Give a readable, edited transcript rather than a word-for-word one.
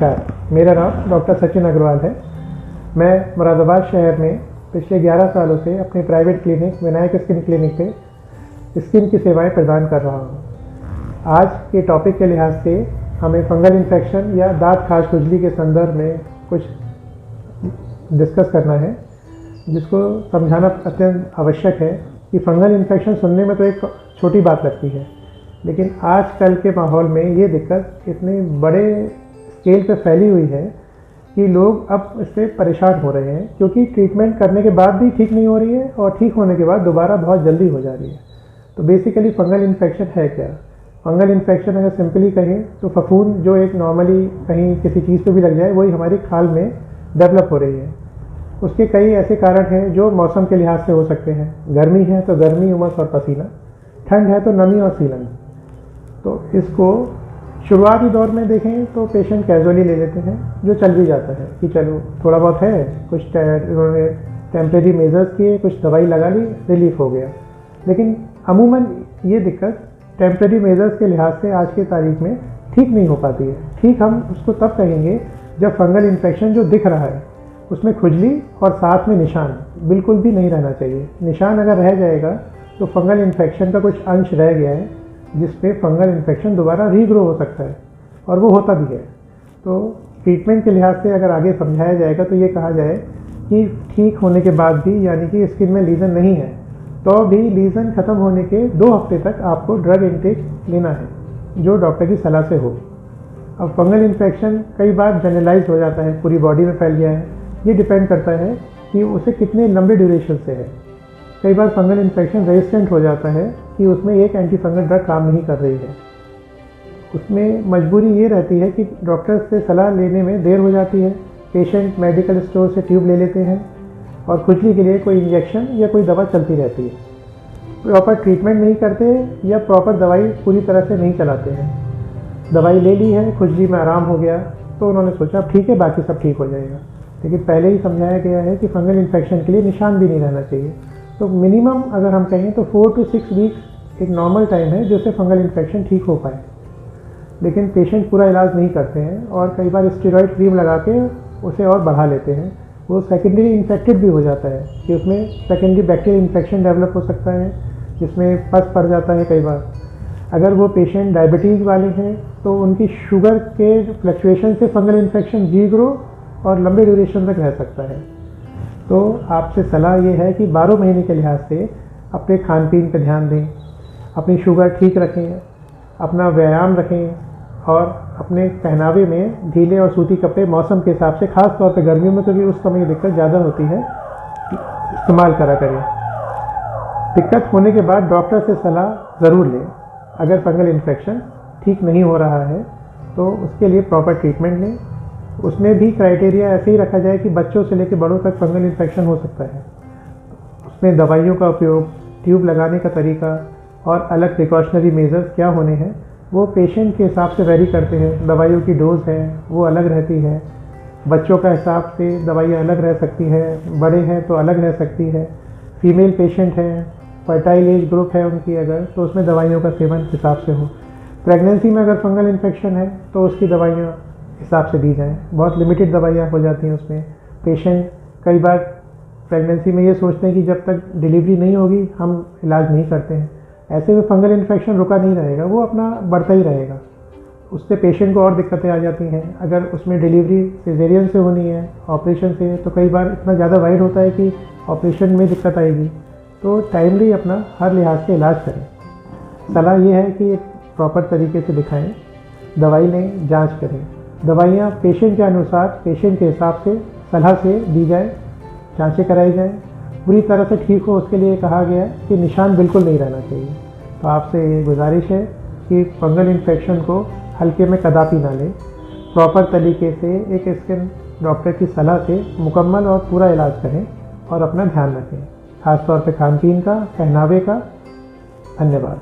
नमस्कार, मेरा नाम डॉक्टर सचिन अग्रवाल है। मैं मुरादाबाद शहर में पिछले 11 सालों से अपने private clinic Vinayak skin clinic पे स्किन की सेवाएं प्रदान कर रहा हूं। आज के टॉपिक के लिहाज से हमें फंगल इन्फेक्शन या दांत खाज खुजली के संदर्भ में कुछ डिस्कस करना है, जिसको समझाना अत्यंत आवश्यक है कि फंगल इन्फेक्शन सुनने में तो एक छोटी बात लगती है, लेकिन आजकल के माहौल में ये दिक्कत इतने बड़े स्केल पे फैली हुई है कि लोग अब इससे परेशान हो रहे हैं, क्योंकि ट्रीटमेंट करने के बाद भी ठीक नहीं हो रही है और ठीक होने के बाद दोबारा बहुत जल्दी हो जा रही है। तो बेसिकली फंगल इन्फेक्शन है क्या? फंगल इन्फेक्शन अगर सिंपली कहें तो फफूंद जो एक नॉर्मली कहीं किसी चीज़ पे भी लग जाए वही हमारी खाल में डेवलप हो रही है। उसके कई ऐसे कारण हैं जो मौसम के लिहाज से हो सकते हैं। गर्मी है तो गर्मी, उमस और पसीना, ठंड है तो नमी और सीलन। तो इसको शुरुआती दौर में देखें तो पेशेंट कैजुअली ले लेते हैं, जो चल भी जाता है कि चलो थोड़ा बहुत है, कुछ उन्होंने टेम्परेरी मेजर्स किए, कुछ दवाई लगा ली, रिलीफ हो गया। लेकिन अमूमन ये दिक्कत टेम्परेरी मेजर्स के लिहाज से आज की तारीख में ठीक नहीं हो पाती है। ठीक हम उसको तब कहेंगे जब फंगल इन्फेक्शन जो दिख रहा है उसमें खुजली और साथ में निशान बिल्कुल भी नहीं रहना चाहिए। निशान अगर रह जाएगा तो फंगल इन्फेक्शन का कुछ अंश रह गया है, जिसपे फंगल इन्फेक्शन दोबारा रीग्रो हो सकता है, और वो होता भी है। तो ट्रीटमेंट के लिहाज से अगर आगे समझाया जाएगा तो ये कहा जाए कि ठीक होने के बाद भी, यानी कि स्किन में लीजन नहीं है तो भी लीजन ख़त्म होने के 2 हफ्ते तक आपको ड्रग इंटेक लेना है, जो डॉक्टर की सलाह से हो। अब फंगल इन्फेक्शन कई बार जनरलाइज हो जाता है, पूरी बॉडी में फैल गया है। ये डिपेंड करता है कि उसे कितने लंबे ड्यूरेशन से है। कई बार फंगल इन्फेक्शन रेजिस्टेंट हो जाता है कि उसमें एक एंटी फंगल ड्रग काम नहीं कर रही है। उसमें मजबूरी ये रहती है कि डॉक्टर से सलाह लेने में देर हो जाती है। पेशेंट मेडिकल स्टोर से ट्यूब ले लेते हैं और खुजली के लिए कोई इंजेक्शन या कोई दवा चलती रहती है। प्रॉपर ट्रीटमेंट नहीं करते या प्रॉपर दवाई पूरी तरह से नहीं चलाते हैं। दवाई ले ली है, खुजली में आराम हो गया तो उन्होंने सोचा अब ठीक है, बाकी सब ठीक हो जाएगा। लेकिन पहले ही समझाया गया है कि फंगल इन्फेक्शन के लिए निशान भी नहीं रहना चाहिए। तो मिनिमम अगर हम कहें तो 4 to 6 वीक्स एक नॉर्मल टाइम है जिससे फंगल इन्फेक्शन ठीक हो पाए। लेकिन पेशेंट पूरा इलाज नहीं करते हैं और कई बार स्टेरॉइड क्रीम लगा के उसे और बढ़ा लेते हैं। वो सेकेंडरी इन्फेक्टेड भी हो जाता है कि उसमें सेकेंडरी बैक्टीरियल इन्फेक्शन डेवलप हो सकता है, जिसमें पस पड़ जाता है। कई बार अगर वो पेशेंट डायबिटीज़ वाले हैं तो उनकी शुगर के फ्लक्चुएशन से फंगल इन्फेक्शन रीग्रो और लंबे ड्यूरेशन तक रह सकता है। तो आपसे सलाह ये है कि 12 महीने के लिहाज से अपने खान पीन पर ध्यान दें, अपनी शुगर ठीक रखें, अपना व्यायाम रखें और अपने पहनावे में ढीले और सूती कपड़े मौसम के हिसाब से, ख़ास तौर पे गर्मियों में क्योंकि उस समय दिक्कत ज़्यादा होती है, इस्तेमाल करा करें। दिक्कत होने के बाद डॉक्टर से सलाह ज़रूर लें। अगर फंगल इन्फेक्शन ठीक नहीं हो रहा है तो उसके लिए प्रॉपर ट्रीटमेंट लें। उसमें भी क्राइटेरिया ऐसे ही रखा जाए कि बच्चों से लेकर बड़ों तक फंगल इन्फेक्शन हो सकता है। उसमें दवाइयों का उपयोग, ट्यूब लगाने का तरीका और अलग प्रिकॉशनरी मेजर्स क्या होने हैं वो पेशेंट के हिसाब से वेरी करते हैं। दवाइयों की डोज है वो अलग रहती है, बच्चों का हिसाब से दवाइयाँ अलग रह सकती है, बड़े हैं तो अलग रह सकती है। फीमेल पेशेंट हैं, फर्टाइल एज ग्रुप है उनकी अगर, तो उसमें दवाइयों का सेवन हिसाब से हो। प्रेगनेंसी में अगर फंगल इन्फेक्शन है तो उसकी दवाइयाँ हिसाब से दी जाएँ। बहुत लिमिटेड दवाइयाँ हो जाती हैं उसमें। पेशेंट कई बार प्रेगनेंसी में ये सोचते हैं कि जब तक डिलीवरी नहीं होगी हम इलाज नहीं करते हैं। ऐसे में फंगल इन्फेक्शन रुका नहीं रहेगा, वो अपना बढ़ता ही रहेगा। उससे पेशेंट को और दिक्कतें आ जाती हैं। अगर उसमें डिलीवरी सिजेरियन से होनी है, ऑपरेशन से, तो कई बार इतना ज़्यादा वाइड होता है कि ऑपरेशन में दिक्कत आएगी। तो टाइमली अपना हर लिहाज से इलाज करें। सलाह ये है कि एक प्रॉपर तरीके से दिखाएं, दवाई लें, जांच करें। दवाइयाँ पेशेंट के अनुसार, पेशेंट के हिसाब से सलाह से दी जाए, जांचें कराई जाएँ। पूरी तरह से ठीक हो उसके लिए कहा गया है कि निशान बिल्कुल नहीं रहना चाहिए। तो आपसे ये गुजारिश है कि फंगल इन्फेक्शन को हल्के में कदापि ना लें। प्रॉपर तरीके से एक स्किन डॉक्टर की सलाह से मुकम्मल और पूरा इलाज करें और अपना ध्यान रखें, खासतौर पे खान पीन का, पहनावे का। धन्यवाद।